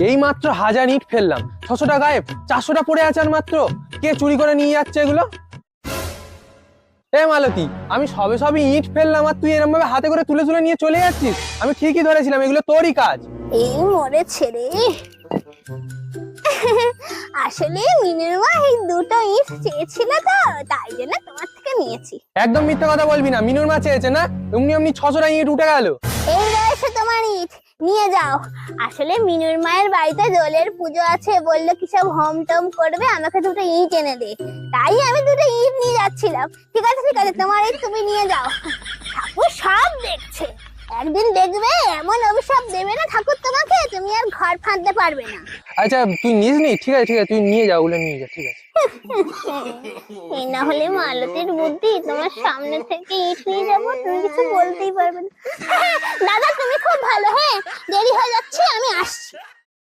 এই মাত্র 1000 ইট ফেললাম, 600টা গায়েব, 400টা পড়ে আছে আর মাত্র। কে চুরি করে নিয়ে যাচ্ছে এগুলো? এ মালতী, আমি সবে সবে ইট ফেললাম আর তুই এরকম ভাবে হাতে করে তুলে তুলে নিয়ে চলে যাচ্ছিস। আমি ঠিকই ধরেছিলাম এগুলো তোরই কাজ। এই মরেছে রে। আসলে মিনুর মা এই দুটো ইট চেয়েছিল তো, তাই জন্য তোমার থেকে নিয়েছি। একদম মিথ্যে কথা বলবি না, মিনুর মা চেয়েছে না, এমনি এমনি 600টা ইট উঠে গেল। এই রয়েছে তোমার ইট, নিয়ে যাও। আসলে মিনুর মায়ের বাড়িতে দোলের পুজো আছে, বললো কি সব হোম টোম করবে, আমাকে দুটো ইট এনে দে, তাই আমি দুটো ইট নিয়ে যাচ্ছিলাম। ঠিক আছে ঠিক আছে, তোমার ইট তুমি নিয়ে যাও, ঠাকুর সব দেখছে। একদিন দেখবে এমন অভিশাপ দেবে না ঠাকুর তোমাকে, তুমি আর ঘর ফাঁদতে পারবে না। আচ্ছা তুই নিস নি, ঠিক আছে ঠিক আছে, তুই নিয়ে যা, ওগুলো নিয়ে যা, ঠিক আছে। এই না হলে মালতীর বুদ্ধি, তোমার সামনে থেকে ইট নিয়ে যাবো, তুমি কিছু বলতেই পারবে না। দাদা তুমি খুব ভালো, হ্যাঁ দেরি হয়ে যাচ্ছে, আমি আসছি।